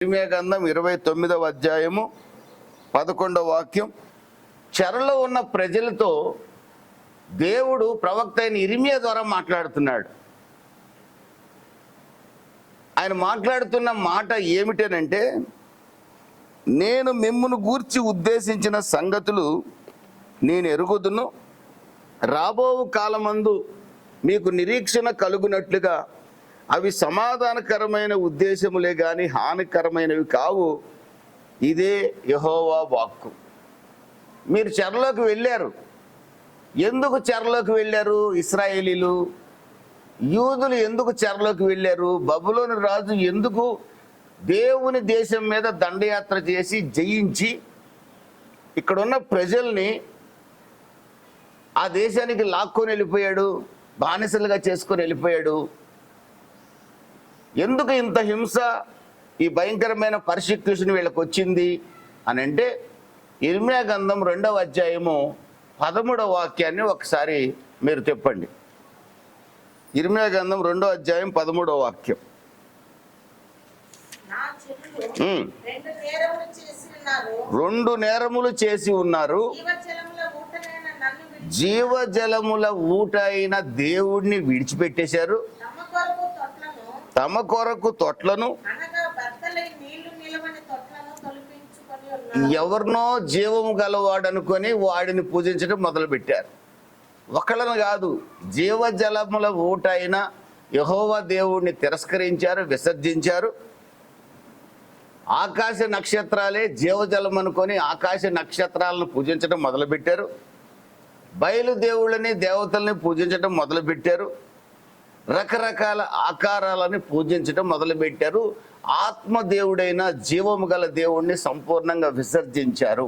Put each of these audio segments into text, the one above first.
ఇర్మీయా గ్రంథం 29వ అధ్యాయము 11వ వాక్యం. చెరలో ఉన్న ప్రజలతో దేవుడు ప్రవక్త అయిన ఇర్మీయా ద్వారా మాట్లాడుతున్నాడు. ఆయన మాట్లాడుతున్న మాట ఏమిటనంటే, నేను మిమ్మును గూర్చి ఉద్దేశించిన సంగతులు నేను ఎరుగుదును, రాబో కాలమందు మీకు నిరీక్షణ కలుగునట్లుగా అవి సమాధానకరమైన ఉద్దేశములే గాని హానికరమైనవి కావు. ఇదే యెహోవా వాక్కు. మీరు చెరలోకి వెళ్ళారు. ఎందుకు చెరలోకి వెళ్ళారు? ఇశ్రాయేలీలు, యూదులు ఎందుకు చెరలోకి వెళ్ళారు? బబులోను రాజు ఎందుకు దేవుని దేశం మీద దండయాత్ర చేసి జయించి ఇక్కడున్న ప్రజల్ని ఆ దేశానికి లాక్కొని వెళ్ళిపోయాడు, బానిసలుగా చేసుకొని వెళ్ళిపోయాడు? ఎందుకు ఇంత హింస, ఈ భయంకరమైన పర్సిక్యూషన్ వీళ్ళకి వచ్చింది అని అంటే, ఇర్మీయా గ్రంథం 2వ అధ్యాయము 13వ వాక్యాన్ని ఒకసారి మీరు చెప్పండి. ఇర్మీయా గ్రంథం 2వ అధ్యాయం 13వ వాక్యం. రెండు నేరములు చేసి ఉన్నారు, జీవజలముల ఊట అయిన దేవుడిని విడిచిపెట్టేశారు, తమ కొరకు తొట్లను, ఎవరినో జీవము గలవాడు అనుకొని వాడిని పూజించడం మొదలుపెట్టారు. ఒకళ్ళను కాదు, జీవజలముల ఊట అయిన యెహోవా దేవుడిని తిరస్కరించారు, విసర్జించారు. ఆకాశ నక్షత్రాలే జీవజలం అనుకొని ఆకాశ నక్షత్రాలను పూజించడం మొదలుపెట్టారు. బయలుదేవుళ్ళని, దేవతల్ని పూజించడం మొదలుపెట్టారు. రకరకాల ఆకారాలని పూజించడం మొదలుపెట్టారు. ఆత్మదేవుడైన జీవము గల దేవుడిని సంపూర్ణంగా విసర్జించారు.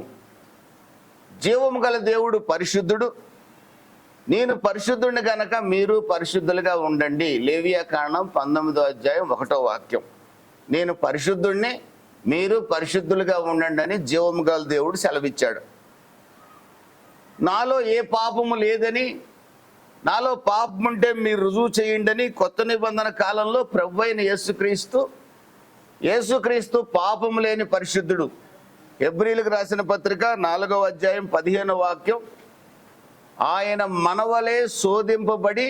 జీవము గల దేవుడు పరిశుద్ధుడు, నేను పరిశుద్ధుడిని కనుక మీరు పరిశుద్ధులుగా ఉండండి. లేవియా కాండం 19వ అధ్యాయం 1వ వాక్యం. నేను పరిశుద్ధుడిని, మీరు పరిశుద్ధులుగా ఉండండి అని జీవము గల దేవుడు సెలవిచ్చాడు. నాలో ఏ పాపము లేదని, నాలో పాపం ఉంటే మీరు రుజువు చేయండి అని కొత్త నిబంధన కాలంలో ప్రభువైన యేసుక్రీస్తు పాపము లేని పరిశుద్ధుడు. హెబ్రీయులకు రాసిన పత్రిక 4వ అధ్యాయం 15వ వాక్యం. ఆయన మనవలే శోధింపబడి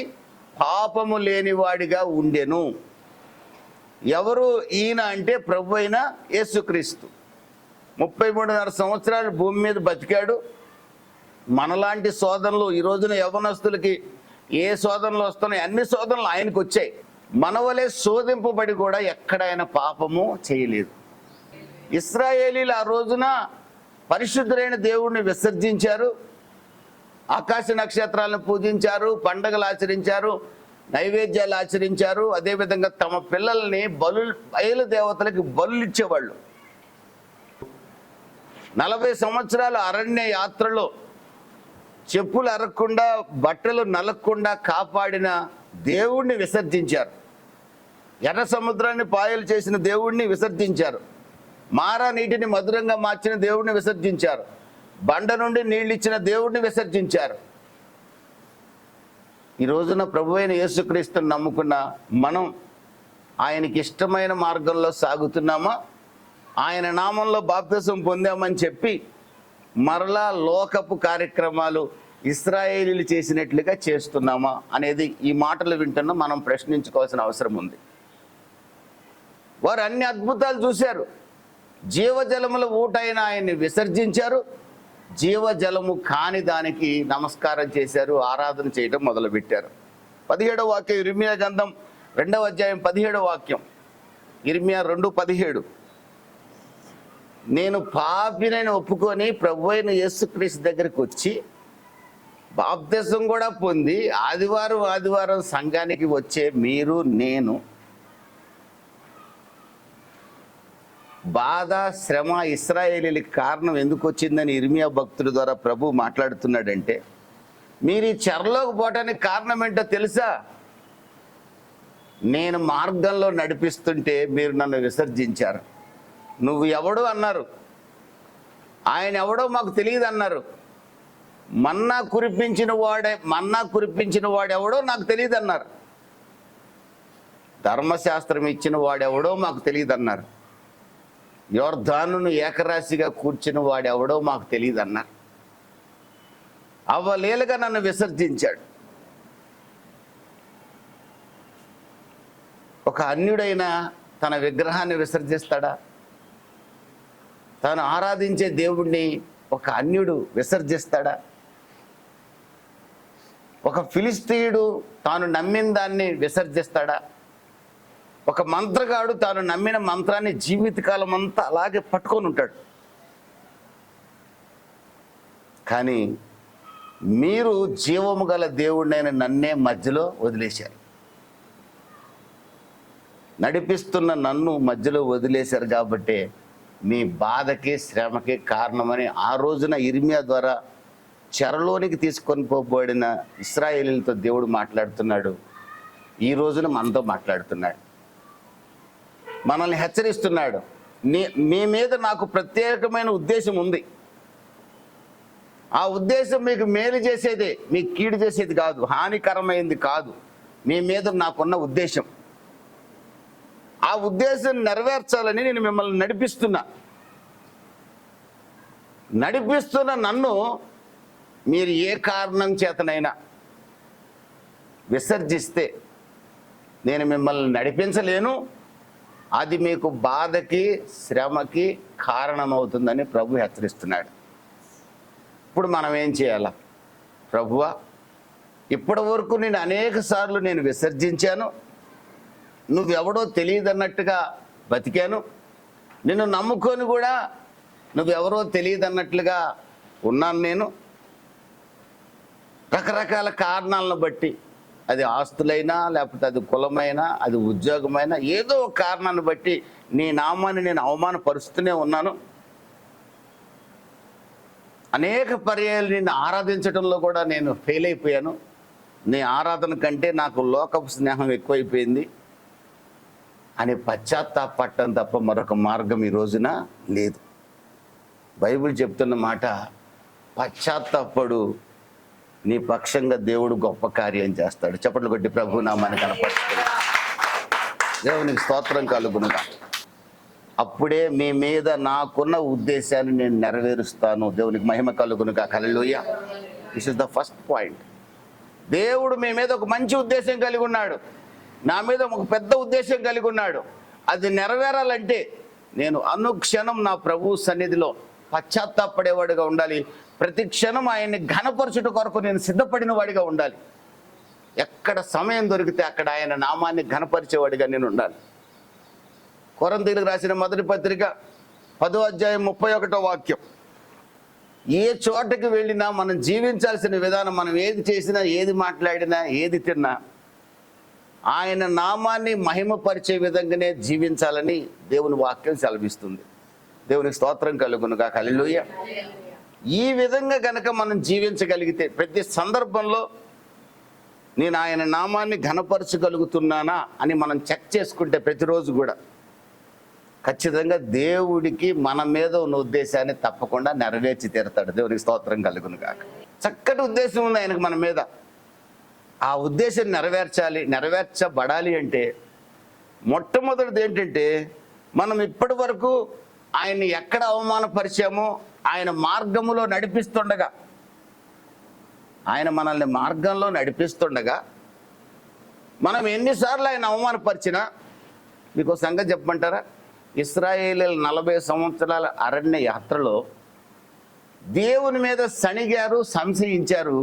పాపము లేనివాడిగా ఉండెను. ఎవరు ఈయన అంటే ప్రభువైన యేసుక్రీస్తు. 33.5 సంవత్సరాలు భూమి మీద బతికాడు. మనలాంటి శోధనలు ఈ రోజున యవ్వనస్తులకి ఏ శోధనలు వస్తున్నాయి, అన్ని శోధనలు ఆయనకు వచ్చాయి. మనవలే శోధింపబడి కూడా ఎక్కడ ఆయన పాపము చేయలేదు. ఇశ్రాయేలీలు ఆ రోజున పరిశుద్ధులైన దేవుడిని విసర్జించారు, ఆకాశ నక్షత్రాలను పూజించారు, పండగలు ఆచరించారు, నైవేద్యాలు ఆచరించారు. అదేవిధంగా తమ పిల్లల్ని బయలు దేవతలకి బలులు ఇచ్చేవాళ్ళు. 40 సంవత్సరాల అరణ్య యాత్రలో చెప్పులు అరగకుండా, బట్టలు నలగకుండా కాపాడిన దేవుణ్ణి విసర్జించారు. ఎర్ర సముద్రాన్ని పాయలు చేసిన దేవుణ్ణి విసర్జించారు. మారా నీటిని మధురంగా మార్చిన దేవుణ్ణి విసర్జించారు. బండ నుండి నీళ్ళు ఇచ్చిన దేవుణ్ణి విసర్జించారు. ఈ రోజున ప్రభువైన యేసుక్రీస్తుని నమ్ముకున్న మనం ఆయనకి ఇష్టమైన మార్గంలో సాగుతున్నామా, ఆయన నామంలో బాప్తిసం పొందామని చెప్పి మరలా లోకపు కార్యక్రమాలు ఇశ్రాయేలీలు చేసినట్లుగా చేస్తున్నామా అనేది ఈ మాటలు వింటున్నా మనం ప్రశ్నించుకోవాల్సిన అవసరం ఉంది. వారు అన్ని అద్భుతాలు చూశారు. జీవజలముల ఊటైన ఆయన్ని విసర్జించారు. జీవజలము కాని దానికి నమస్కారం చేశారు, ఆరాధన చేయడం మొదలుపెట్టారు. 17వ వాక్యం, ఇర్మీయా గ్రంథం 2వ అధ్యాయం 17వ వాక్యం. ఇర్మీయా 2:17. నేను పాపినని ఒప్పుకొని ప్రభువైన యేసుక్రీస్తు దగ్గరికి వచ్చి బాప్తిసం కూడా పొంది ఆదివారం సంఘానికి వచ్చే మీరు, నేను బాధ, శ్రమ ఇశ్రాయేలీలకు కారణం ఎందుకు వచ్చిందని ఇర్మీయా భక్తుల ద్వారా ప్రభు మాట్లాడుతున్నాడంటే, మీరు ఈ చెరలోకి పోవడానికి కారణం ఏంటో తెలుసా? నేను మార్గంలో నడిపిస్తుంటే మీరు నన్ను విసర్జించారు. నువ్వు ఎవడు అన్నారు, ఆయన ఎవడో మాకు తెలియదు అన్నారు. మన్నా కురిపించిన వాడెవడో నాకు తెలియదు అన్నారు. ధర్మశాస్త్రం ఇచ్చిన వాడెవడో మాకు తెలియదు అన్నారు. యొర్దానును ఏకరాశిగా కూర్చుని వాడెవడో మాకు తెలియదు అన్నారు. అవలీలగా నన్ను విసర్జించాడు. ఒక అన్యుడైన తన విగ్రహాన్ని విసర్జిస్తాడా? తాను ఆరాధించే దేవుణ్ణి ఒక అన్యుడు విసర్జిస్తాడా? ఒక ఫిలిస్తీయుడు తాను నమ్మిన దాన్ని విసర్జిస్తాడా? ఒక మంత్రగాడు తాను నమ్మిన మంత్రాన్ని జీవితకాలం అంతా అలాగే పట్టుకొని ఉంటాడు. కానీ మీరు జీవము గల దేవుడినైన నన్నే మధ్యలో వదిలేశారు. నడిపిస్తున్న నన్ను మధ్యలో వదిలేశారు కాబట్టి మీ బాధకి శ్రమకి కారణమని ఆ రోజున ఇర్మియా ద్వారా చెరలోనికి తీసుకొని పోబడిన ఇశ్రాయేలీలతో దేవుడు మాట్లాడుతున్నాడు. ఈ రోజున మనతో మాట్లాడుతున్నాడు, మనల్ని హెచ్చరిస్తున్నాడు. మీ మీద నాకు ప్రత్యేకమైన ఉద్దేశం ఉంది. ఆ ఉద్దేశం మీకు మేలు చేసేదే, మీకు కీడు చేసేది కాదు, హానికరమైంది కాదు. మీ మీద నాకున్న ఉద్దేశం, ఆ ఉద్దేశం నెరవేర్చాలని నేను మిమ్మల్ని నడిపిస్తున్న నన్ను మీరు ఏ కారణం చేతనైనా విసర్జిస్తే నేను మిమ్మల్ని నడిపించలేను. అది మీకు బాధకి శ్రమకి కారణమవుతుందని ప్రభు హెచ్చరిస్తున్నాడు. ఇప్పుడు మనం ఏం చేయాలా? ప్రభువా, ఇప్పటి వరకు నేను అనేక సార్లు నేను విసర్జించాను, నువ్వెవడో తెలియదన్నట్టుగా బతికాను, నిన్ను నమ్ముకొని కూడా నువ్వెవరో తెలియదన్నట్లుగా ఉన్నాను. నేను రకరకాల కారణాలను బట్టి, అది ఆస్తులైనా లేకపోతే అది కులమైనా అది ఉద్యోగమైనా ఏదో ఒక కారణాన్ని బట్టి నీ నామాన్ని నేను అవమానపరుస్తూనే ఉన్నాను. అనేక పర్యాయాలు నిన్ను ఆరాధించడంలో కూడా నేను ఫెయిల్ అయిపోయాను. నీ ఆరాధన కంటే నాకు లోకపు స్నేహం ఎక్కువైపోయింది అని పశ్చాత్తాపడటం తప్ప మరొక మార్గం ఈ రోజున లేదు. బైబిల్ చెప్తున్న మాట, పశ్చాత్తాపడు, నీ పక్షంగా దేవుడు గొప్ప కార్యం చేస్తాడు. చప్పట్లు కొట్టి ప్రభు నామాన్ని కనపరుచుకుని దేవునికి స్తోత్రం కలుగునుగా. అప్పుడే మీ మీద నాకున్న ఉద్దేశాన్ని నేను నెరవేరుస్తాను. దేవునికి మహిమ కలుగునుగా. Hallelujah. This is the first point. దేవుడు మీ మీద ఒక మంచి ఉద్దేశం కలిగి ఉన్నాడు, నా మీద ఒక పెద్ద ఉద్దేశం కలిగి ఉన్నాడు. అది నెరవేరాలంటే నేను అనుక్షణం నా ప్రభు సన్నిధిలో పశ్చాత్తాపడేవాడిగా ఉండాలి. ప్రతి క్షణం ఆయన్ని ఘనపరచుట కొరకు నేను సిద్ధపడిన వాడిగా ఉండాలి. ఎక్కడ సమయం దొరికితే అక్కడ ఆయన నామాన్ని ఘనపరిచేవాడిగా నేను ఉండాలి. కొరింథీయులకు రాసిన మొదటి పత్రిక 10వ అధ్యాయం 31వ వాక్యం. ఏ చోటకి వెళ్ళినా మనం జీవించాల్సిన విధానం, మనం ఏది చేసినా, ఏది మాట్లాడినా, ఏది తిన్నా ఆయన నామాన్ని మహిమపరిచే విధంగానే జీవించాలని దేవుని వాక్యం సెలవిస్తుంది. దేవునికి స్తోత్రం కలుగునుగా. హల్లెలూయా. ఈ విధంగా కనుక మనం జీవించగలిగితే ప్రతి సందర్భంలో నేను ఆయన నామాన్ని ఘనపరచగలుగుతున్నానా అని మనం చెక్ చేసుకుంటే ప్రతిరోజు కూడా ఖచ్చితంగా దేవుడికి మన మీద ఉన్న ఉద్దేశాన్ని తప్పకుండా నెరవేర్చి తీరుతాడు. దేవునికి స్తోత్రం కలుగునుగా. చక్కటి ఉద్దేశం ఉంది ఆయనకు మన మీద. ఆ ఉద్దేశం నెరవేర్చబడాలి అంటే మొట్టమొదటిది ఏంటంటే, మనం ఇప్పటి వరకు ఆయన్ని ఎక్కడ అవమానపరిచామో ఆయన మార్గములో నడిపిస్తుండగా, ఆయన మనల్ని మార్గంలో నడిపిస్తుండగా మనం ఎన్నిసార్లు ఆయన అవమానపరిచినా, మీకు సంగతి చెప్పమంటారా? ఇశ్రాయేలీయులు 40 సంవత్సరాల అరణ్య యాత్రలో దేవుని మీద సణిగారు, సంశయించారు.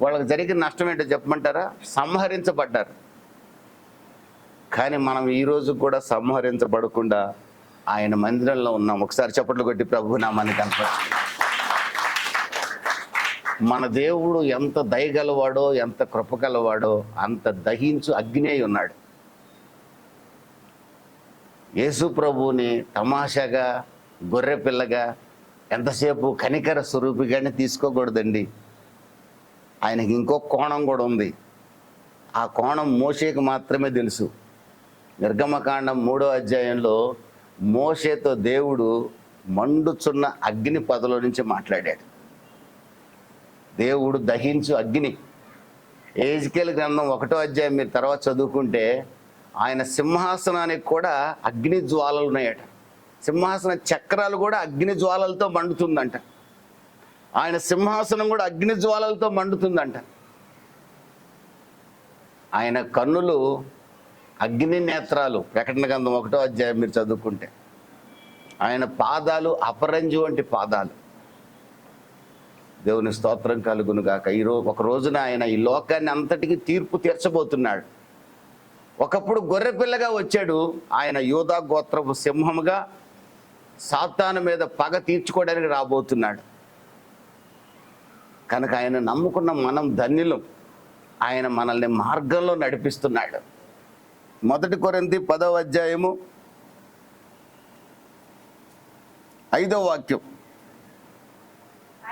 వాళ్ళకి జరిగిన నష్టం ఏంటో చెప్పమంటారా? సంహరించబడ్డారు. కానీ మనం ఈరోజు కూడా సంహరించబడకుండా ఆయన మందిరంలో ఉన్నాం. ఒకసారి చప్పట్లు కొట్టి ప్రభు నామాన్ని కనపరచండి. మన దేవుడు ఎంత దయగలవాడో, ఎంత కృపగలవాడో అంత దహించు అగ్ని అయి ఉన్నాడు. యేసు ప్రభువుని తమాషాగా, గొర్రె పిల్లగా, ఎంతసేపు కనికర స్వరూపిగానే తీసుకోకూడదండి. ఆయనకి ఇంకో కోణం కూడా ఉంది. ఆ కోణం మోషేకు మాత్రమే తెలుసు. నిర్గమకాండం 3వ అధ్యాయంలో మోషేతో దేవుడు మండుచున్న అగ్ని పొదలో నుంచి మాట్లాడాడు. దేవుడు దహించు అగ్ని. ఎహెజ్కేలు గ్రంథం 1వ అధ్యాయం మీరు తర్వాత చదువుకుంటే ఆయన సింహాసనానికి కూడా అగ్ని జ్వాలలు ఉన్నాయట. సింహాసన చక్రాలు కూడా అగ్ని జ్వాలలతో మండుతుందంట. ఆయన సింహాసనం కూడా అగ్ని జ్వాలలతో మండుతుందంట. ఆయన కన్నులు అగ్ని నేత్రాలు, ప్రకటన గ్రంథం 1వ అధ్యాయం మీరు చదువుకుంటే. ఆయన పాదాలు అపరంజి వంటి పాదాలు. దేవుని స్తోత్రం కలుగును గాక. ఒక రోజున ఆయన ఈ లోకాన్ని అంతటికి తీర్పు తీర్చబోతున్నాడు. ఒకప్పుడు గొర్రెపిల్లగా వచ్చాడు, ఆయన యూదా గోత్రపు సింహముగా సాతాను మీద పగ తీర్చుకోవడానికి రాబోతున్నాడు. కనుక ఆయన నమ్ముకున్న మనం ధన్యులం. ఆయన మనల్ని మార్గంలో నడిపిస్తున్నాడు. 1 కొరింథీ 10వ అధ్యాయము 5వ వాక్యం.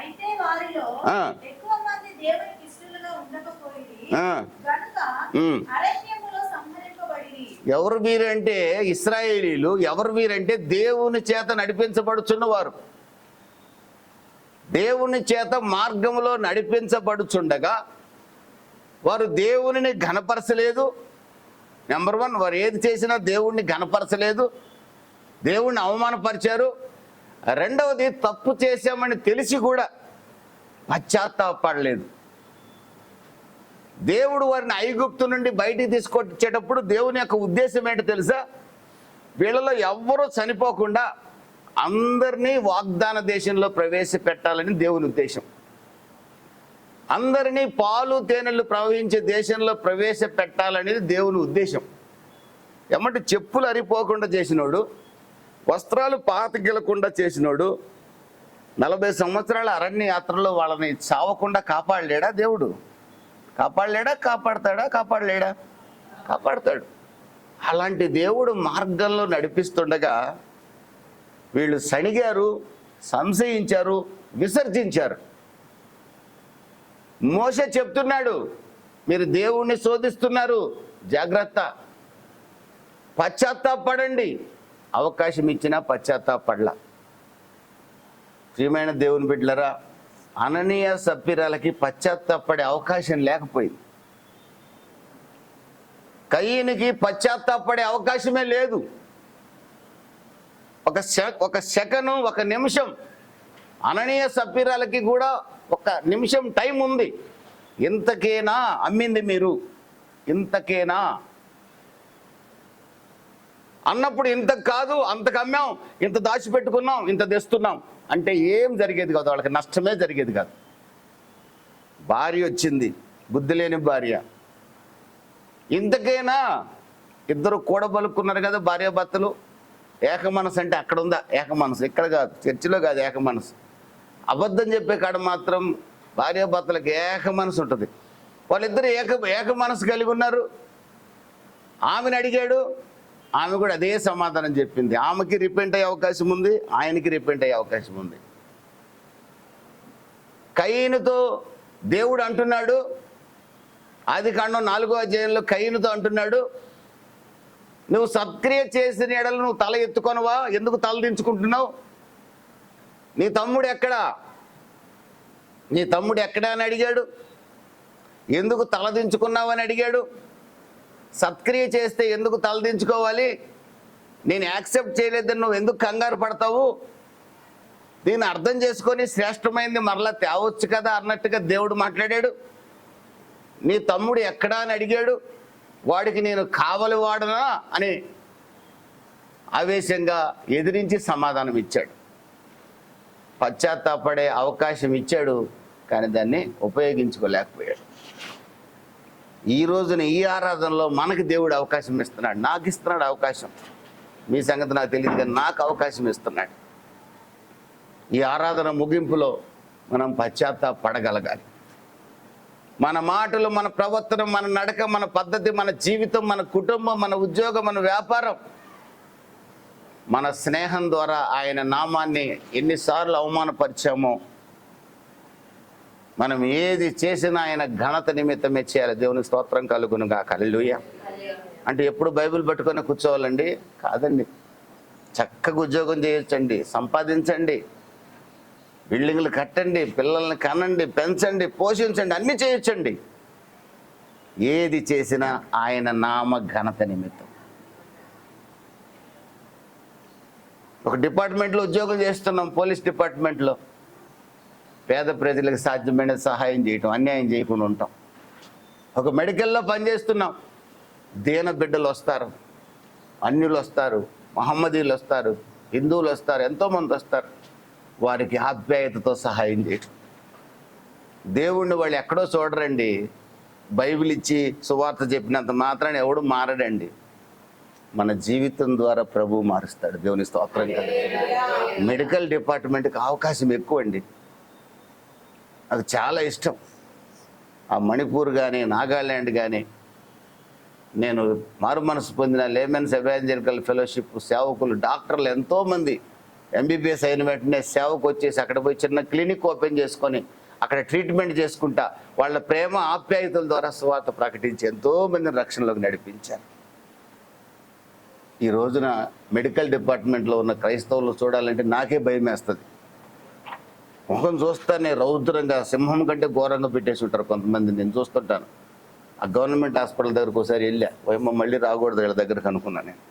అయితే వారిలో ఎక్కువ మంది దేవునికి ఇష్టలుగా ఉండకపోయిరి గనుక అరణ్యములో సంహరింపబడిరి. ఎవరు వీరంటే ఇశ్రాయేలీలు. ఎవరు వీరంటే దేవుని చేత నడిపించబడుచున్నవారు. దేవుని చేత మార్గములో నడిపించబడుచుండగా వారు దేవునిని ఘనపరచలేదు. నెంబర్ 1, వారు ఏది చేసినా దేవుణ్ణి ఘనపరచలేదు, దేవుణ్ణి అవమానపరిచారు. రెండవది, తప్పు చేశామని తెలిసి కూడా పశ్చాత్తాపడలేదు. దేవుడు వారిని ఐగుప్తు నుండి బయటికి తీసుకొచ్చేటప్పుడు దేవుని యొక్క ఉద్దేశం ఏంటో తెలుసా? వీళ్ళలో ఎవ్వరూ చనిపోకుండా అందరినీ వాగ్దాన దేశంలో ప్రవేశపెట్టాలని దేవుని ఉద్దేశం. అందరినీ పాలు తేనెలు ప్రవహించే దేశంలో ప్రవేశపెట్టాలనేది దేవుని ఉద్దేశం. ఏమంటే చెప్పులు అరిపోకుండా చేసినోడు, వస్త్రాలు పాతగిలకుండా చేసినోడు, 40 సంవత్సరాల అరణ్య యాత్రలో వాళ్ళని చావకుండా కాపాడలేడా దేవుడు? కాపాడలేడా? కాపాడతాడా? కాపాడతాడు. అలాంటి దేవుడు మార్గంలో నడిపిస్తుండగా వీళ్ళు సణిగారు, సంశయించారు, విసర్జించారు. మోషే చెప్తున్నాడు, మీరు దేవుణ్ణి శోధిస్తున్నారు, జాగ్రత్త, పశ్చాత్తాపడండి. అవకాశం ఇచ్చినా పశ్చాత్తాపడలా. ప్రియమైన దేవుని బిడ్డలరా, అననీయ సప్పిరాలకి పశ్చాత్తాపడే అవకాశం లేకపోయింది. కయీనుకి పశ్చాత్తాపడే అవకాశమే లేదు. ఒక సెకను, ఒక నిమిషం. అననీయ సప్పిరాలకి కూడా ఒక నిమిషం టైం ఉంది. ఇంతకేనా అమ్మింది మీరు? ఇంతకేనా అన్నప్పుడు ఇంతకు కాదు, అంతకు అమ్మాం, ఇంత దాచిపెట్టుకున్నాం, ఇంత తెస్తున్నాం అంటే ఏం జరిగేది కాదు. వాళ్ళకి నష్టమే జరిగేది కాదు. భార్య వచ్చింది, బుద్ధి లేని భార్య. ఇంతకేనా? ఇద్దరు కూడబలుక్కున్నారు కదా భార్యాభర్తలు. ఏక మనసు అంటే అక్కడ ఉందా ఏక మనసు? ఇక్కడ కాదు, చర్చిలో కాదు ఏక మనసు. అబద్ధం చెప్పే కాడ మాత్రం భార్యాభర్తలకు ఏక మనసు ఉంటుంది. వాళ్ళిద్దరు ఏక మనసు కలిగి ఉన్నారు. ఆమెను అడిగాడు, ఆమె కూడా అదే సమాధానం చెప్పింది. ఆమెకి రిపెంట్ అయ్యే అవకాశం ఉంది, ఆయనకి రిపెంట్ అయ్యే అవకాశం ఉంది. కయీనుతో దేవుడు అంటున్నాడు, ఆదికాండం 4వ అధ్యాయంలో కయీనుతో అంటున్నాడు, నువ్వు సత్క్రియ చేసిన ఎడలు నువ్వు తల ఎత్తుకొనవా? ఎందుకు తల దించుకుంటున్నావు? నీ తమ్ముడు ఎక్కడా? నీ తమ్ముడు ఎక్కడా అని అడిగాడు. ఎందుకు తల దించుకున్నావు అని అడిగాడు. సత్క్రియ చేస్తే ఎందుకు తల దించుకోవాలి? నేను యాక్సెప్ట్ చేయలేదని నువ్వు ఎందుకు కంగారు పడతావు? దీన్ని అర్థం చేసుకొని శ్రేష్టమైంది మరలా తేవచ్చు కదా అన్నట్టుగా దేవుడు మాట్లాడాడు. నీ తమ్ముడు ఎక్కడా అని అడిగాడు. వాడికి నేను కావలి వాడనా అని ఆవేశంగా ఎదిరించి సమాధానం ఇచ్చాడు. పశ్చాత్తాపడే అవకాశం ఇచ్చాడు, కానీ దాన్ని ఉపయోగించుకోలేకపోయాడు. ఈ రోజున ఈ ఆరాధనలో మనకి దేవుడు అవకాశం ఇస్తున్నాడు. నాకు ఇస్తున్నాడు అవకాశం. మీ సంగతి నాకు తెలియదు, కానీ నాకు అవకాశం ఇస్తున్నాడు. ఈ ఆరాధన ముగింపులో మనం పశ్చాత్తాపడగలగాలి. మన మాటలు, మన ప్రవర్తన, మన నడక, మన పద్ధతి, మన జీవితం, మన కుటుంబం, మన ఉద్యోగం, మన వ్యాపారం, మన స్నేహం ద్వారా ఆయన నామాన్ని ఎన్నిసార్లు అవమానపరిచామో, మనం ఏది చేసినా ఆయన ఘనత నిమిత్తమే చేయాలి. దేవుని స్తోత్రం కలుగును గాక. హల్లెలూయా. అంటే ఎప్పుడు బైబిల్ పట్టుకొని కూర్చోవాలండి? కాదండి. చక్కగా ఉద్యోగం చేయొచ్చండి, సంపాదించండి, బిల్డింగ్లు కట్టండి, పిల్లల్ని కనండి, పెంచండి, పోషించండి, అన్నీ చేయొచ్చండి. ఏది చేసినా ఆయన నామ ఘనత నిమిత్తం. ఒక డిపార్ట్మెంట్లో ఉద్యోగం చేస్తున్నాం, పోలీస్ డిపార్ట్మెంట్లో. పేద ప్రజలకు సాధ్యమైన సహాయం చేయటం, అన్యాయం చేయకుండా ఉంటాం. ఒక మెడికల్లో పనిచేస్తున్నాం, దీన బిడ్డలు వస్తారు, అన్యులు వస్తారు, మహమ్మదీలు వస్తారు, హిందువులు వస్తారు, ఎంతోమంది వస్తారు. వారికి ఆప్యాయతతో సహాయం చేయటం. దేవుణ్ణి వాళ్ళు ఎక్కడో చూడరండి. బైబిల్ ఇచ్చి సువార్త చెప్పినంత మాత్రాన్ని ఎవడు మారడండి. మన జీవితం ద్వారా ప్రభువు మారుస్తాడు. దేవుని స్తోత్రం కదా. మెడికల్ డిపార్ట్మెంట్కి అవకాశం ఎక్కువ అండి. నాకు చాలా ఇష్టం. ఆ మణిపూర్ కానీ నాగాల్యాండ్ కానీ నేను మారు మనసు పొందిన లేమెన్స్ ఎవాంజలికల్ ఫెలోషిప్ సేవకులు, డాక్టర్లు ఎంతోమంది ఎంబీబీఎస్ అయిన వెంటనే సేవకు వచ్చేసి అక్కడ పోయి చిన్న క్లినిక్ ఓపెన్ చేసుకొని అక్కడ ట్రీట్మెంట్ చేసుకుంటా వాళ్ళ ప్రేమ ఆప్యాయతల ద్వారా సువార్త ప్రకటించి ఎంతోమందిని రక్షణలోకి నడిపించారు. ఈ రోజున మెడికల్ డిపార్ట్మెంట్లో ఉన్న క్రైస్తవులు చూడాలంటే నాకే భయం వేస్తుంది. ముఖం చూస్తానే రౌద్రంగా, సింహం కంటే ఘోరంగా పెట్టేసి ఉంటారు కొంతమంది. నేను చూస్తుంటాను. ఆ గవర్నమెంట్ హాస్పిటల్ దగ్గరకు ఒకసారి వెళ్ళా, ఓయమ్మ మళ్ళీ రాకూడదు వీళ్ళ దగ్గరకు అనుకున్నా. నేను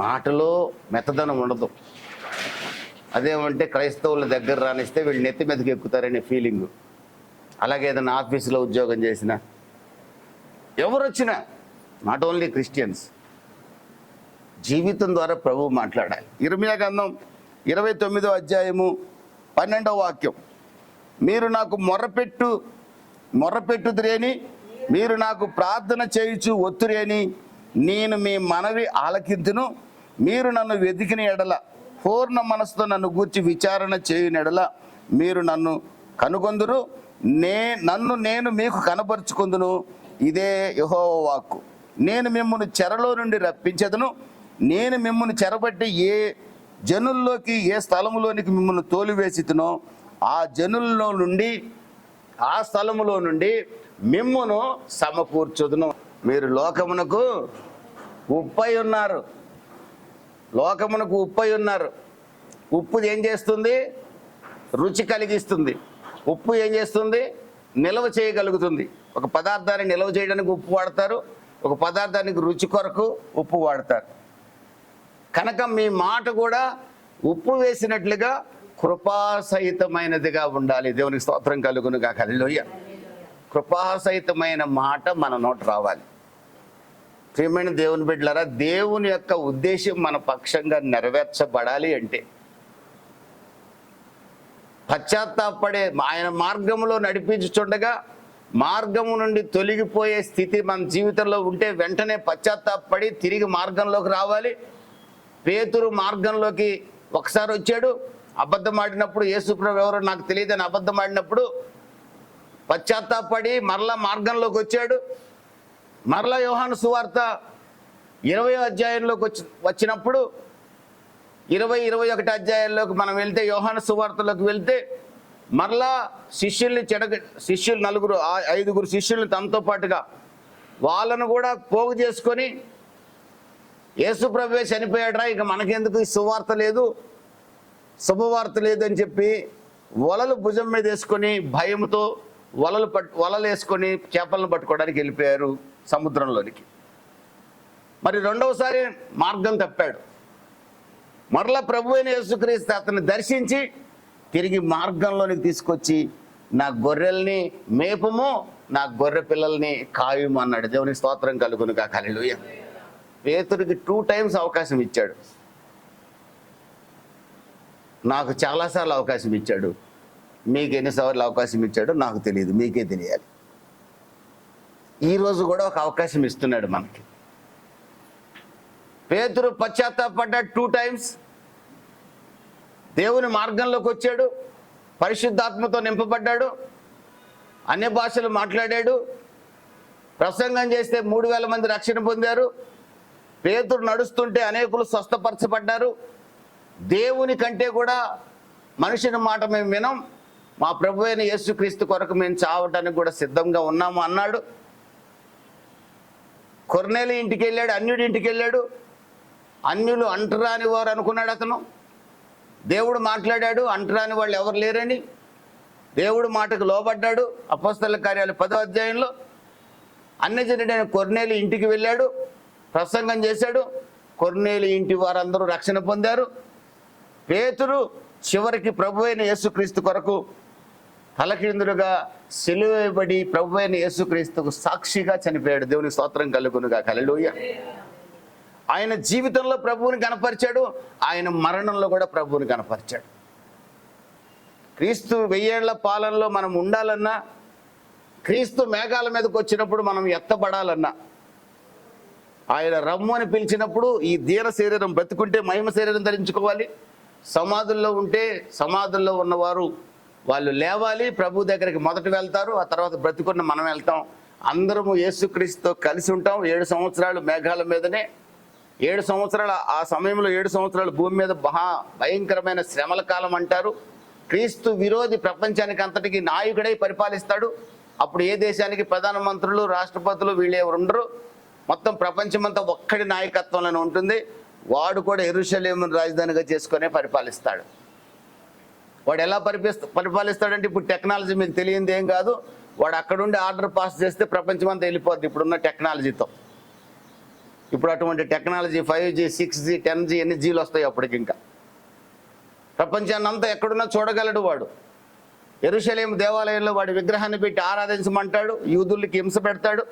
మాటలో మెత్తదనం ఉండదు. అదేమంటే క్రైస్తవుల దగ్గర రానిస్తే వీళ్ళు నెత్తి మీదకి ఎక్కుతారనే ఫీలింగు. అలాగే ఏదైనా ఆఫీసులో ఉద్యోగం చేసినా, ఎవరు వచ్చినా, నాట్ ఓన్లీ క్రిస్టియన్స్, జీవితం ద్వారా ప్రభువు మాట్లాడాలి. ఇర్మియా గ్రంథం 29వ అధ్యాయము 12వ వాక్యం, మీరు నాకు మొర్రపెట్టుదురేని, మీరు నాకు ప్రార్థన చేయుచు ఒత్తురేని, నేను మీ మనవి ఆలకింతును. మీరు నన్ను వెతికిన ఎడల, పూర్ణ మనసుతో నన్ను గూర్చి విచారణ చేయని ఎడల మీరు నన్ను కనుగొందురు, నన్ను నేను మీకు కనపరుచుకుందును. ఇదే యెహోవా వాక్కు. నేను మిమ్మల్ని చెరలో నుండి రప్పించెదను. నేను మిమ్మల్ని చెరబట్టి ఏ జనుల్లోకి, ఏ స్థలములోనికి మిమ్మల్ని తోలివేసితునో ఆ జనుల్లో నుండి, ఆ స్థలములో నుండి మిమ్మును సమకూర్చుదును. మీరు లోకమునకు ఉప్పై ఉన్నారు. లోకమునకు ఉప్పై ఉన్నారు. ఉప్పు ఏం చేస్తుంది? రుచి కలిగిస్తుంది. ఉప్పు ఏం చేస్తుంది? నిల్వ చేయగలుగుతుంది. ఒక పదార్థాన్ని నిల్వ చేయడానికి ఉప్పు వాడతారు, ఒక పదార్థానికి రుచి కొరకు ఉప్పు వాడతారు. కనుక మీ మాట కూడా ఉప్పు వేసినట్లుగా కృపాసహితమైనదిగా ఉండాలి. దేవునికి స్తోత్రం కలుగునుగాక. హల్లెలూయా. కృపాసహితమైన మాట మన నోట రావాలి. ప్రియమైన దేవుని బిడ్డలారా, దేవుని యొక్క ఉద్దేశం మన పక్షంగా నెరవేర్చబడాలి అంటే పశ్చాత్తాపడే, ఆయన మార్గంలో నడిపించుచుండగా మార్గము నుండి తొలగిపోయే స్థితి మన జీవితంలో ఉంటే వెంటనే పశ్చాత్తాపడి తిరిగి మార్గంలోకి రావాలి. పేతురు మార్గంలోకి ఒకసారి వచ్చాడు, అబద్ధం ఆడినప్పుడు, యేసుప్రభువు ఎవరో నాకు తెలియదని అబద్ధం ఆడినప్పుడు పశ్చాత్తాపడి మరలా మార్గంలోకి వచ్చాడు. మరలా యోహాను సువార్త 20వ అధ్యాయంలోకి వచ్చినప్పుడు 20-21 అధ్యాయాల్లోకి మనం వెళ్తే, యోహాను సువార్తలోకి వెళ్తే మరలా శిష్యుల్ని శిష్యులు 5 శిష్యుల్ని తనతో పాటుగా వాళ్ళను కూడా పోగు చేసుకొని, యేసుప్రభువే చనిపోయాడురా, ఇక మనకెందుకు ఈ సువార్త లేదు, శుభవార్త లేదు అని చెప్పి వలలు భుజం మీద వేసుకొని భయంతో వలలు వేసుకొని చేపలను పట్టుకోవడానికి వెళ్ళిపోయారు సముద్రంలోనికి. మరి రెండవసారి మార్గం తప్పాడు. మరలా ప్రభు అయిన యేసుక్రీస్తు అతన్ని దర్శించి తిరిగి మార్గంలోనికి తీసుకొచ్చి, నా గొర్రెల్ని మేపము, నా గొర్రె పిల్లల్ని కాయుము అన్నాడు. దేవునికి స్తోత్రం కలుగునుగాక. హల్లెలూయా. పేతురికి 2 times అవకాశం ఇచ్చాడు. నాకు చాలాసార్లు అవకాశం ఇచ్చాడు. మీకు ఎన్నిసార్లు అవకాశం ఇచ్చాడో నాకు తెలియదు, మీకే తెలియాలి. ఈరోజు కూడా ఒక అవకాశం ఇస్తున్నాడు మనకి. పేతురు పశ్చాత్తాపడ్డాడు 2 times. దేవుని మార్గంలోకి వచ్చాడు, పరిశుద్ధాత్మతో నింపబడ్డాడు, అన్య భాషలు మాట్లాడాడు, ప్రసంగం చేస్తే 3000 మంది రక్షణ పొందారు. పేతురు నడుస్తుంటే అనేకులు స్వస్థపరచబడ్డారు. దేవుని కంటే కూడా మనుషుని మాట మేము వినం, మా ప్రభు అయిన యేసుక్రీస్తు కొరకు మేము చావటానికి కూడా సిద్ధంగా ఉన్నాము అన్నాడు. కొర్నేలి ఇంటికి వెళ్ళాడు, అన్యుడి ఇంటికి వెళ్ళాడు. అన్యులు అంటరాని వారు అనుకున్నాడు అతను. దేవుడు మాట్లాడాడు, అంటరాని వాళ్ళు ఎవరు లేరని దేవుడు మాటకు లోబడ్డాడు. అపోస్తలుల కార్యాలు 10వ అధ్యాయంలో అన్యజనుడైన కొర్నేలి ఇంటికి వెళ్ళాడు, ప్రసంగం చేశాడు. కొర్నేలి ఇంటి వారందరూ రక్షణ పొందారు. పేతురు చివరికి ప్రభువైన యేసుక్రీస్తు కొరకు తలకిందులుగా సిలువేయబడి ప్రభువైన యేసుక్రీస్తుకు సాక్షిగా చనిపోయాడు. దేవునికి స్తోత్రం కలుగునుగాక. హల్లెలూయా. ఆయన జీవితంలో ప్రభువుని కనపరిచాడు, ఆయన మరణంలో కూడా ప్రభువుని కనపరిచాడు. క్రీస్తు 1000 ఏళ్ల పాలనలో మనం ఉండాలన్నా, క్రీస్తు మేఘాల మీదకి వచ్చినప్పుడు మనం ఎత్తబడాలన్నా, ఆయన రమ్ము అని పిలిచినప్పుడు ఈ దీన శరీరం బ్రతుకుంటే మహిమ శరీరం ధరించుకోవాలి. సమాధుల్లో ఉంటే సమాధుల్లో ఉన్నవారు వాళ్ళు లేవాలి, ప్రభు దగ్గరికి మొదట వెళ్తారు, ఆ తర్వాత బ్రతుకున్న మనం వెళ్తాం. అందరము యేసుక్రీస్తుతో కలిసి ఉంటాం. 7 సంవత్సరాలు మేఘాల మీదనే, 7 సంవత్సరాలు, ఆ సమయంలో 7 సంవత్సరాలు భూమి మీద భయంకరమైన శ్రమల కాలం అంటారు. క్రీస్తు విరోధి ప్రపంచానికి అంతటికి నాయకుడై పరిపాలిస్తాడు. అప్పుడు ఏ దేశానికి ప్రధానమంత్రులు, రాష్ట్రపతులు వీళ్ళు ఎవరు ఉండరు. మొత్తం ప్రపంచమంతా ఒక్కడి నాయకత్వంలోనే ఉంటుంది. వాడు కూడా యెరూషలేమును రాజధానిగా చేసుకునే పరిపాలిస్తాడు. వాడు ఎలా పరిపాలిస్తాడంటే, ఇప్పుడు టెక్నాలజీ మీకు తెలియంది ఏం కాదు. వాడు అక్కడుండి ఆర్డర్ పాస్ చేస్తే ప్రపంచమంతా వెళ్ళిపోద్ది ఇప్పుడున్న టెక్నాలజీతో. ఇప్పుడు అటువంటి టెక్నాలజీ 5G, 6G, 10G ఎన్ని జీలు వస్తాయి అప్పటికి. ఇంకా ప్రపంచాన్ని అంతా ఎక్కడున్నా చూడగలడు వాడు. యెరూషలేము దేవాలయంలో వాడి విగ్రహాన్ని పెట్టి ఆరాధించమంటాడు, యూదులకి హింస పెడతాడు.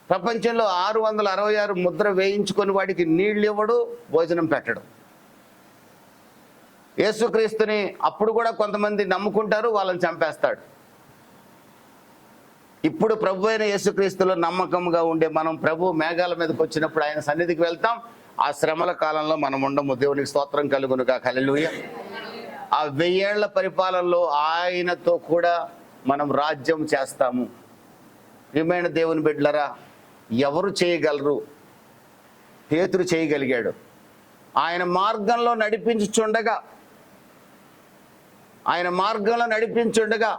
ప్రపంచంలో 666 ముద్ర వేయించుకొని వాడికి నీళ్ళు ఇవ్వడు, భోజనం పెట్టడు. యేసుక్రీస్తుని అప్పుడు కూడా కొంతమంది నమ్ముకుంటారు, వాళ్ళని చంపేస్తాడు. ఇప్పుడు ప్రభు అయిన యేసుక్రీస్తులో నమ్మకంగా ఉండే మనం ప్రభు మేఘాల మీదకి వచ్చినప్పుడు ఆయన సన్నిధికి వెళ్తాం. ఆ శ్రమల కాలంలో మనం ఉండము. దేవునికి స్తోత్రం కలుగునుగాక. హల్లెలూయా. ఆ 1000 ఏళ్ల పరిపాలనలో ఆయనతో కూడా మనం రాజ్యం చేస్తాము. ప్రియమైన దేవుని బిడ్డలారా, ఎవరు చేయగలరు? పేతురు చేయగలిగాడు. ఆయన మార్గంలో నడిపించుండగా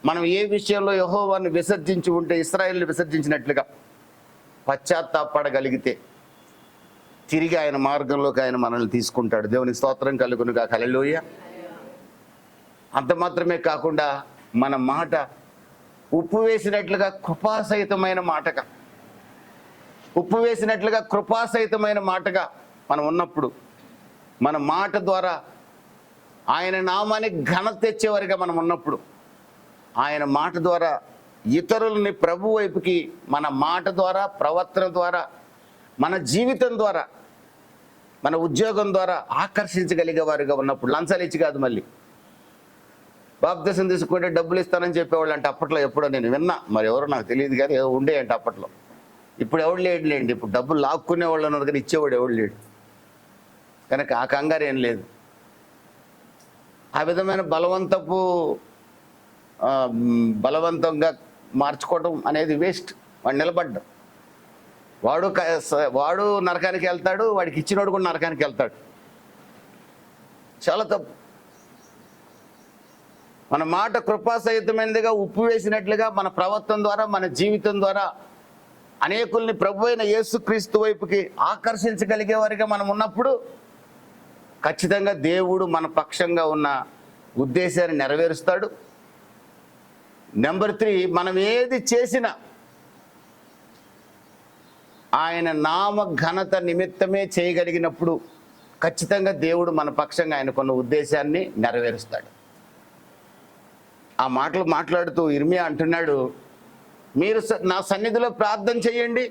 మనం ఏ విషయంలో యెహోవాను విసర్జించి ఉంటే, ఇశ్రాయేలును విసర్జించినట్లుగా పశ్చాత్తాపడగలిగితే తిరిగి ఆయన మార్గంలోకి ఆయన మనల్ని తీసుకుంటాడు. దేవునికి స్తోత్రం కలుగునుగాక. హల్లెలూయా. అంత మాత్రమే కాకుండా మన మాట ఉప్పు వేసినట్లుగా కృపాసహితమైన మాటగా, కృపాసహితమైన మాటగా మనం ఉన్నప్పుడు, మన మాట ద్వారా ఆయన నామానికి ఘనత తెచ్చేవారిగా మనం ఉన్నప్పుడు, ఆయన మాట ద్వారా ఇతరులని ప్రభు వైపుకి మన మాట ద్వారా, ప్రవర్తన ద్వారా, మన జీవితం ద్వారా, మన ఉద్యోగం ద్వారా ఆకర్షించగలిగే వారిగా ఉన్నప్పుడు, లంచాలు ఇచ్చి కాదు, మళ్ళీ బాప్తిసం తీసుకుంటే డబ్బులు ఇస్తానని చెప్పేవాళ్ళు అంటే అప్పట్లో ఎప్పుడో నేను విన్నా, మరి ఎవరో నాకు తెలియదు కానీ ఉండేయంట అప్పట్లో. ఇప్పుడు ఎవడు లేండి, ఇప్పుడు డబ్బులు లాక్కునే వాళ్ళు ఉన్నారు కానీ ఇచ్చేవాడు ఎవడు లేడు. కనుక ఆ కంగారు ఏం లేదు. ఆ విధమైన బలవంతంగా మార్చుకోవడం అనేది వేస్ట్. వాడు నిలబడ్డా, వాడు నరకానికి వెళ్తాడు, వాడికి ఇచ్చినోడు కూడా నరకానికి వెళ్తాడు. చాలా తప్పు. మన మాట కృపాసహితమైనదిగా, ఉప్పు వేసినట్లుగా మన ప్రవర్తన ద్వారా, మన జీవితం ద్వారా అనేకుల్ని ప్రభు అయిన యేసుక్రీస్తు వైపుకి ఆకర్షించగలిగే వారిగా మనం ఉన్నప్పుడు ఖచ్చితంగా దేవుడు మన పక్షంగా ఉన్న ఉద్దేశాన్ని నెరవేరుస్తాడు. నెంబర్ 3, మనం ఏది చేసినా ఆయన నామ ఘనత నిమిత్తమే చేయగలిగినప్పుడు ఖచ్చితంగా దేవుడు మన పక్షంగా ఆయనకున్న ఉద్దేశాన్ని నెరవేరుస్తాడు. ఆ మాటలు మాట్లాడుతూ ఇర్మియా అంటున్నాడు, మీరు నా సన్నిధిలో ప్రార్థన చేయండి,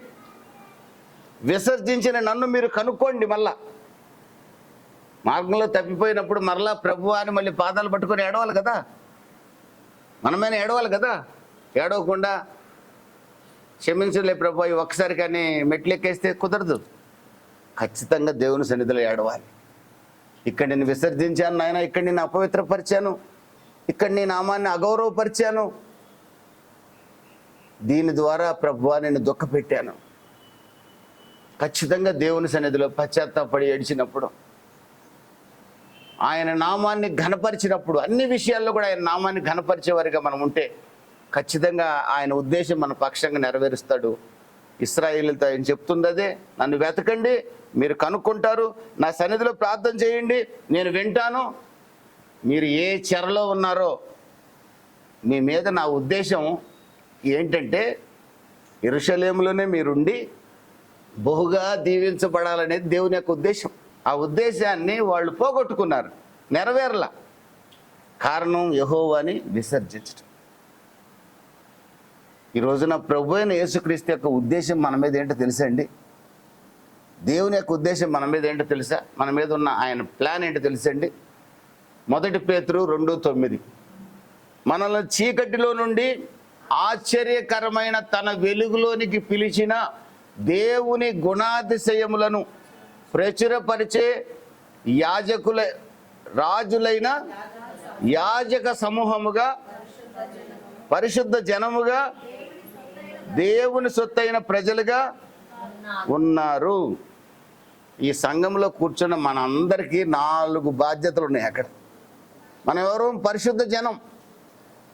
విసర్జించిన నన్ను మీరు కనుక్కోండి. మళ్ళా మార్గంలో తప్పిపోయినప్పుడు మరలా ప్రభువా అని మళ్ళీ పాదాలు పట్టుకొని ఏడవాలి కదా, మనమైనా ఏడవాలి కదా. ఏడవకుండా క్షమించలే ప్రభు ఒక్కసారి కానీ మెట్లు ఎక్కేస్తే కుదరదు. ఖచ్చితంగా దేవుని సన్నిధిలో ఏడవాలి. ఇక్కడ నేను విసర్జించాను నాయన, ఇక్కడ నేను అపవిత్రపరిచాను, ఇక్కడ నీ నామాన్ని అగౌరవపరిచాను, దీని ద్వారా ప్రభువా నేను దుఃఖపెట్టాను. ఖచ్చితంగా దేవుని సన్నిధిలో పశ్చాత్తాపడి ఏడిచినప్పుడు, ఆయన నామాన్ని ఘనపరిచినప్పుడు, అన్ని విషయాల్లో కూడా ఆయన నామాన్ని ఘనపరిచేవారిగా మనం ఉంటే ఖచ్చితంగా ఆయన ఉద్దేశం మన పక్షంగా నెరవేరుస్తాడు. ఇశ్రాయేలుతో ఆయన చెప్తుంది అదే, నన్ను వెతకండి, మీరు కనుక్కుంటారు, నా సన్నిధిలో ప్రార్థన చేయండి, నేను వింటాను. మీరు ఏ చెరలో ఉన్నారో మీ మీద నా ఉద్దేశం ఏంటంటే యెరూషలేములోనే మీరుండి బహుగా దీవించబడాలనేది దేవుని యొక్క ఉద్దేశం. ఆ ఉద్దేశాన్ని వాళ్ళు పోగొట్టుకున్నారు, నెరవేరలా. కారణం యెహోవాని విసర్జించడం. ఈ రోజున ప్రభు అయిన యేసుక్రీస్తు యొక్క ఉద్దేశం మన మీద ఏంటో తెలుసా అండి? దేవుని యొక్క ఉద్దేశం మన మీద ఏంటో తెలుసా? మన మీద ఉన్న ఆయన ప్లాన్ ఏంటో తెలుసండి? 1 పేతురు 2:9 మనల్ని చీకటిలో నుండి ఆశ్చర్యకరమైన తన వెలుగులోనికి పిలిచిన దేవుని గుణాతిశయములను ప్రచురపరిచే రాజులైన యాజక సమూహముగా, పరిశుద్ధ జనముగా, దేవుని సొత్తైన ప్రజలుగా ఉన్నారు. ఈ సంఘంలో కూర్చున్న మనందరికీ 4 బాధ్యతలు ఉన్నాయి. అక్కడ మనం ఎవరు? పరిశుద్ధ జనం.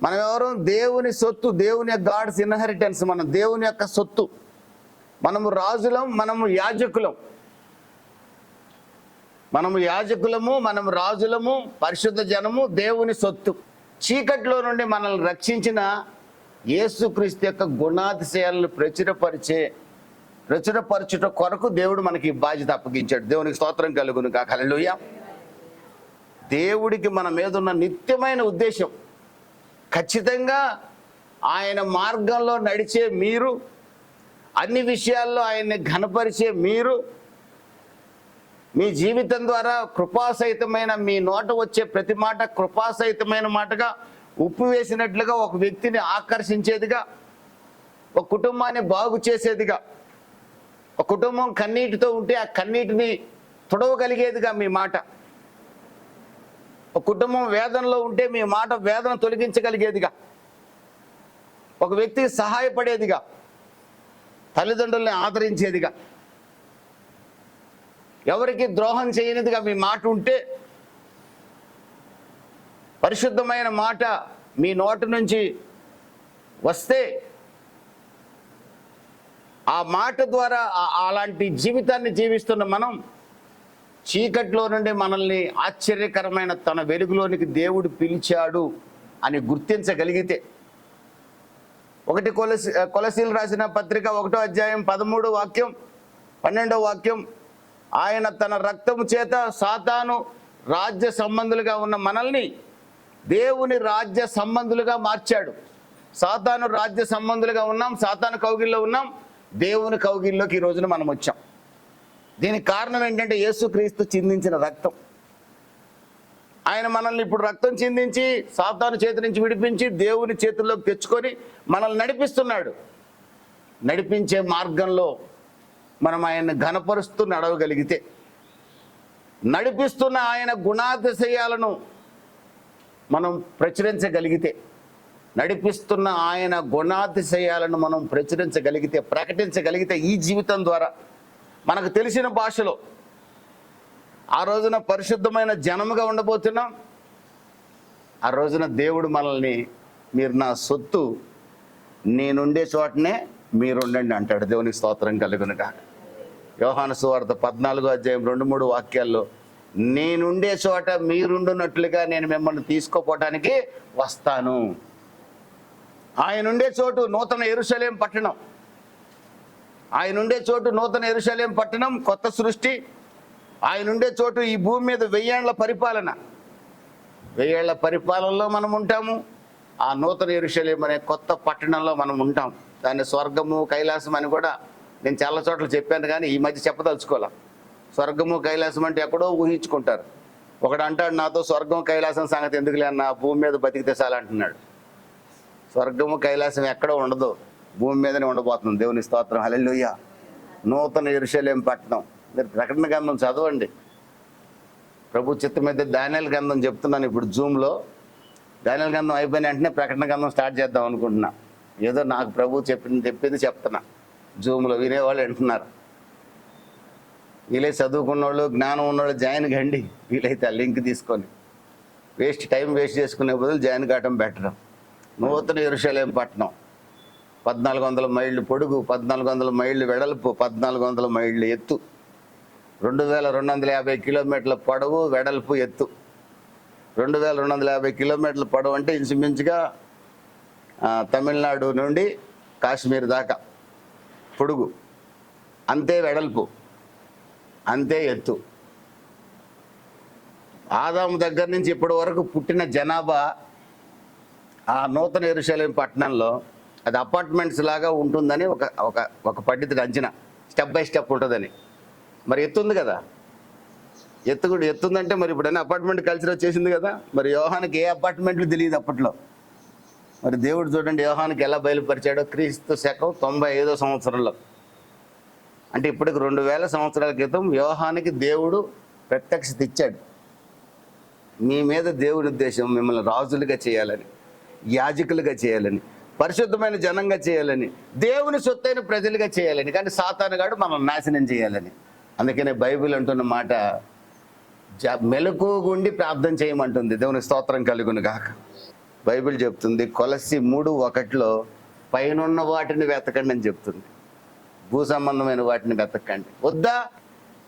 మనం ఎవరు? దేవుని సొత్తు, దేవుని యొక్క గాడ్స్ ఇన్హెరిటెన్స్. మనం దేవుని యొక్క సొత్తు. మనము రాజులం, మనము యాజకులం. మనము యాజకులము, మనము రాజులము, పరిశుద్ధ జనము, దేవుని సొత్తు. చీకట్లో నుండి మనల్ని రక్షించిన యేసుక్రీస్తు యొక్క గుణాతిశయాలను ప్రచురపరచుట కొరకు దేవుడు మనకి బాధ్యత అప్పగించాడు. దేవునికి స్తోత్రం కలుగును గాక. హల్లెలూయా. దేవుడికి మన మీద ఉన్న నిత్యమైన ఉద్దేశం, ఖచ్చితంగా ఆయన మార్గంలో నడిచే మీరు, అన్ని విషయాల్లో ఆయన్ని ఘనపరిచే మీరు, మీ జీవితం ద్వారా కృపాసహితమైన, మీ నోట వచ్చే ప్రతి మాట కృపాసహితమైన మాటగా, ఉప్పు వేసినట్లుగా ఒక వ్యక్తిని ఆకర్షించేదిగా, ఒక కుటుంబాన్ని బాగు చేసేదిగా, ఒక కుటుంబం కన్నీటితో ఉంటే ఆ కన్నీటిని తుడవగలిగేదిగా మీ మాట, ఒక కుటుంబం వేదనలో ఉంటే మీ మాట వేదన తొలగించగలిగేదిగా, ఒక వ్యక్తికి సహాయపడేదిగా, తల్లిదండ్రుల్ని ఆదరించేదిగా, ఎవరికి ద్రోహం చేయనిదిగా మీ మాట ఉంటే, పరిశుద్ధమైన మాట మీ నోటి నుంచి వస్తే, ఆ మాట ద్వారా అలాంటి జీవితాన్ని జీవిస్తున్న మనం చీకట్లో నుండి మనల్ని ఆశ్చర్యకరమైన తన వెలుగులోనికి దేవుడు పిలిచాడు అని గుర్తించగలిగితే, 1 కొలసీలు రాసిన పత్రిక 1వ అధ్యాయం 13వ వాక్యం 12వ వాక్యం, ఆయన తన రక్తము చేత సాతాను రాజ్య సంబంధులుగా ఉన్న మనల్ని దేవుని రాజ్య సంబంధులుగా మార్చాడు. సాతాను రాజ్య సంబంధులుగా ఉన్నాం, సాతాను కౌగిల్లో ఉన్నాం, దేవుని కౌగిల్లోకి ఈ రోజున మనం వచ్చాం. దీనికి కారణం ఏంటంటే యేసుక్రీస్తు చిందించిన రక్తం. ఆయన మనల్ని ఇప్పుడు రక్తం చిందించి సాతాను చేతి నుంచి విడిపించి దేవుని చేతుల్లోకి తెచ్చుకొని మనల్ని నడిపిస్తున్నాడు. నడిపించే మార్గంలో మనం ఆయన్ని ఘనపరుస్తూ నడవగలిగితే, నడిపిస్తున్న ఆయన గుణాతిశయాలను మనం ప్రచురించగలిగితే, నడిపిస్తున్న ఆయన గుణాతిశయాలను మనం ప్రకటించగలిగితే ఈ జీవితం ద్వారా మనకు తెలిసిన భాషలో ఆ రోజున పరిశుద్ధమైన జనముగా ఉండబోతున్నాం. ఆ రోజున దేవుడు మనల్ని, మీరు నా సొత్తు, నేనుండే చోటనే మీరుండండి అంటాడు. దేవునికి స్తోత్రం కలుగును గాక. యోహాను సువార్త 14వ అధ్యాయం 2-3 వాక్యాల్లో, నేనుండే చోట మీరుండునట్లుగా నేను మిమ్మల్ని తీసుకోపోవటానికి వస్తాను. ఆయన ఉండే చోటు నూతన యెరూషలేం పట్టణం. ఆయన ఉండే చోటు నూతన యెరూషలేం పట్టణం, కొత్త సృష్టి. ఆయన ఉండే చోటు ఈ భూమి మీద 1000 ఏళ్ల పరిపాలన. 1000 ఏళ్ల పరిపాలనలో మనం ఉంటాము. ఆ నూతన యెరూషలేం అనే కొత్త పట్టణంలో మనం ఉంటాం. దాన్ని స్వర్గము కైలాసం అని కూడా నేను చాలా చోట్ల చెప్పాను, కానీ ఈ మధ్య చెప్పదలుచుకోలే. స్వర్గము కైలాసం అంటే ఎక్కడో ఊహించుకుంటారు. ఒకడు అంటాడు నాతో, స్వర్గం కైలాసం సంగతి ఎందుకులే అన్న, భూమి మీద బతికితే చాలంటున్నాడు. స్వర్గము కైలాసం ఎక్కడో ఉండదు, భూమి మీదనే ఉండబోతుంది. దేవుని స్తోత్రం. హల్లెలూయా. నూతన యెరూషలేం పట్టణం. మీరు ప్రకటన గ్రంథం చదవండి. ప్రభు చిత్తం మీద దానియేలు గ్రంథం చెప్తున్నాను ఇప్పుడు జూమ్లో. దానియేలు గ్రంథం అయిపోయిన వెంటనే ప్రకటన గ్రంథం స్టార్ట్ చేద్దాం అనుకుంటున్నా. ఏదో నాకు ప్రభు చెప్పింది చెప్తున్నా. జూమ్లో వినేవాళ్ళు వింటున్నారు. వీలే చదువుకున్న వాళ్ళు, జ్ఞానం ఉన్నవాళ్ళు జాయిన్ కండి. వీలైతే ఆ లింక్ తీసుకొని టైం వేస్ట్ చేసుకునే బదులు జాయిన్ కావటం బెటర్. నూతన యెరూషలేం పట్టణం 1400 మైళ్ళు పొడుగు, 1400 మైళ్ళు వెడల్పు, 1400 మైళ్ళు ఎత్తు, 2250 కిలోమీటర్ల పొడవు, వెడల్పు, ఎత్తు. 2250 కిలోమీటర్ల పొడవు అంటే ఇంచుమించుగా తమిళనాడు నుండి కాశ్మీర్ దాకా పొడుగు. అంతే వెడల్పు, అంతే ఎత్తు. ఆదాము దగ్గర నుంచి ఇప్పటి వరకు పుట్టిన జనాభా ఆ నూతన యెరూషలేము పట్టణంలో అది అపార్ట్మెంట్స్ లాగా ఉంటుందని ఒక పండితుడి అంచనా. స్టెప్ బై స్టెప్ ఉంటుందని. మరి ఎత్తుంది కదా, ఎత్తుందంటే మరి ఇప్పుడైనా అపార్ట్మెంట్ కల్చర్ వచ్చేసింది కదా. మరి యోహానికి ఏ అపార్ట్మెంట్లు తెలియదు అప్పట్లో. మరి దేవుడు చూడండి యోహానికి ఎలా బయలుపరిచాడో. క్రీస్తు శకం 95వ సంవత్సరంలో, అంటే ఇప్పటికి 2000 సంవత్సరాల క్రితం యోహానికి దేవుడు ప్రత్యక్షత ఇచ్చాడు. మీ మీద దేవుని ఉద్దేశం మిమ్మల్ని రాజులుగా చేయాలని, యాజకులుగా చేయాలని, పరిశుద్ధమైన జనంగా చేయాలని, దేవుని సొత్తైన ప్రజలుగా చేయాలని. కానీ సాతానుగాడు మనం నాశనం చేయాలని. అందుకనే బైబిల్ అంటున్న మాట మెలకుగుండి ప్రార్థన చేయమంటుంది. దేవుని స్తోత్రం కలుగును గాక. బైబిల్ చెప్తుంది కొలస్సి 3:1 పైనున్న వాటిని వెతకండి అని చెప్తుంది. భూ సంబంధమైన వాటిని వెతకండి. వద్దా?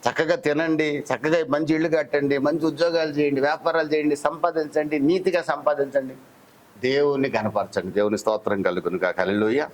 చక్కగా తినండి, చక్కగా మంచి ఇళ్ళు కట్టండి, మంచి ఉద్యోగాలు చేయండి, వ్యాపారాలు చేయండి, సంపాదించండి, నీతిగా సంపాదించండి, దేవుణ్ణి కనపరచండి. దేవుని స్తోత్రం కలుగును గాక. హల్లెలూయా.